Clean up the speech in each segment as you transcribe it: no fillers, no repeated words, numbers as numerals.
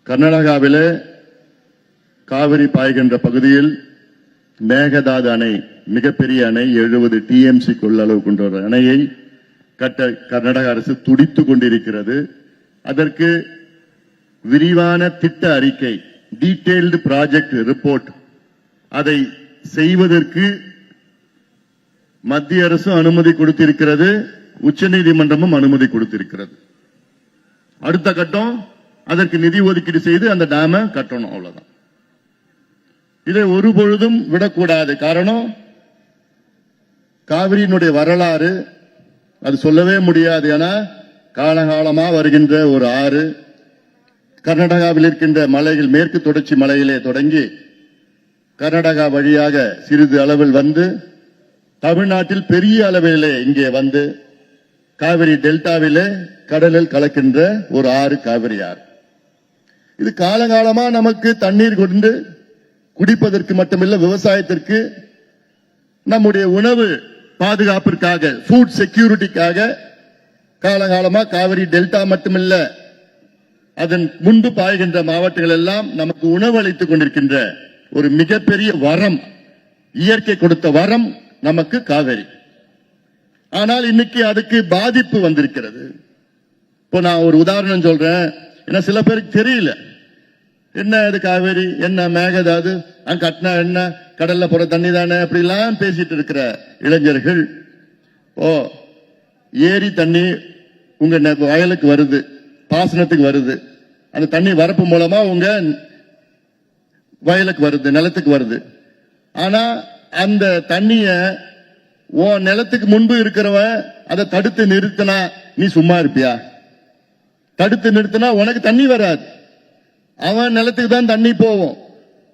கர்நாடகாவிலே காவிரி பாய்கின்ற பகுதியில் மேகதாது அணை மிகப்பெரிய அணை 70 TMC கொள்ளளவு கொண்ட ஒரு அணையை கட்ட கர்நாடக அரசு துடித்துக் கொண்டிருக்கிறது. அதற்கு விரிவான திட்ட அறிக்கை டீடைல்டு ப்ராஜெக்ட் ரிப்போர்ட் அதை செய்வதற்கு மத்திய அரசு அனுமதி கொடுத்திருக்கிறது, உச்சநீதிமன்றமும் அனுமதி கொடுத்திருக்கிறது. அடுத்த கட்டம் அதற்கு நிதி ஒதுக்கீடு செய்து அந்த டேமை கட்டணும், அவ்வளவுதான். இதை ஒரு பொழுதும் விடக்கூடாது. காரணம், காவிரியினுடைய வரலாறு அது சொல்லவே முடியாது. ஏன்னா காலகாலமா வருகின்ற ஒரு ஆறு. கர்நாடகாவில் இருக்கின்ற மலைகள் மேற்கு தொடர்ச்சி மலையிலே தொடங்கி கர்நாடகா வழியாக சிறிது அளவில் வந்து தமிழ்நாட்டில் பெரிய அளவிலே இங்கே வந்து காவிரி டெல்டாவிலே கடலில் கலக்கின்ற ஒரு ஆறு காவிரி ஆறு. இது காலகாலமா நமக்கு தண்ணீர் கொண்டு குடிப்பதற்கு மட்டுமில்ல, விவசாயத்திற்கு, நம்முடைய உணவு பாதுகாப்பிற்காக, ஃபுட் செக்யூரிட்டிக்காக காலகாலமா காவிரி டெல்டா மட்டுமில்ல, அதன் முன்பு பாய்கின்ற மாவட்டங்கள் எல்லாம் நமக்கு உணவு அளித்துக் கொண்டிருக்கின்ற ஒரு மிகப்பெரிய வரம், இயற்கை கொடுத்த வரம் நமக்கு காவிரி. ஆனால் இன்னைக்கு அதுக்கு பாதிப்பு வந்திருக்கிறது. இப்போ நான் ஒரு உதாரணம் சொல்றேன், ஏன்னா சில பேருக்கு தெரியல என்ன அது காவேரி, என்ன மேகதாது, அங்க கட்டினா என்ன, கடல்ல போற தண்ணி தானே, அப்படிலாம் பேசிட்டு இருக்கிற இளைஞர்கள், ஏரி தண்ணி உங்க வயலுக்கு வருது, பாசனத்துக்கு வருது, அந்த தண்ணி வரப்பு மூலமா உங்க வயலுக்கு வருது, நிலத்துக்கு வருது. ஆனா அந்த தண்ணிய உன் நிலத்துக்கு முன்பு இருக்கிறவன் அதை தடுத்து நிறுத்தினா நீ சும்மா இருப்பியா? தடுத்து நிறுத்தினா உனக்கு தண்ணி வராது. அவன் நிலத்துக்கு தான் தண்ணி போவோம்,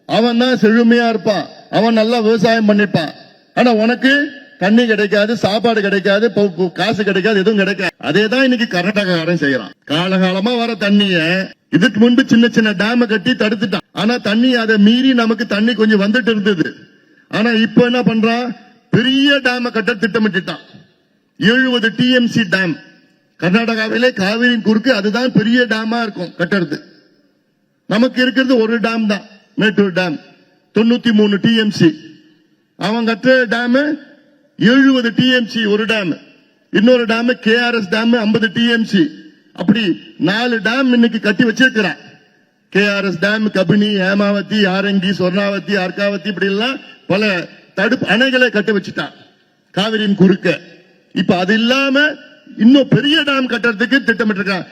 அவன் தான் செழுமையா இருப்பான், அவன் நல்லா விவசாயம் பண்ணிப்பான். ஆனா உனக்கு தண்ணி கிடைக்காது, சாப்பாடு கிடைக்காது, காசு கிடைக்காது, எதுவும் கிடைக்காது. அதே தான் இன்னைக்கு கர்நாடகாரன் செய்யறான். காலகாலமா வர தண்ணிய இதுக்கு முன்பு சின்ன சின்ன டேம் கட்டி தடுத்துட்டான். ஆனா தண்ணி அதை மீறி நமக்கு தண்ணி கொஞ்சம் வந்துட்டு இருந்தது. ஆனா இப்ப என்ன பண்றான், பெரிய டேம் கட்ட திட்டமிட்டான். 70 TMC டேம் கர்நாடகாவிலே காவிரியின் குறுக்கு, அதுதான் பெரிய டேமா இருக்கும் கட்டுறது. நமக்கு இருக்கிறது ஒரு டேம் தான், மேட்டூர் டேம் 93 TMC. அவன் கட்டுற டேம் 70 TMC ஒரு டேம். இன்னொரு டேம் KRS டேம் 50 TMC. அப்படி 4 டேம் இன்னைக்கு கட்டி வச்சிருக்கிறான். KRS டேம், கபினி, ஹேமாவதி, ஆரங்கி, சொர்ணாவதி, அர்க்காவதி, இப்படி எல்லாம் பல தடுப்பு அணைகளை கட்டி வச்சுட்டான் காவிரியின் குறுக்க. இப்ப அது இல்லாம இன்னும் பெரிய டேம் கட்டுறதுக்கு திட்டமிட்டு இருக்கான்.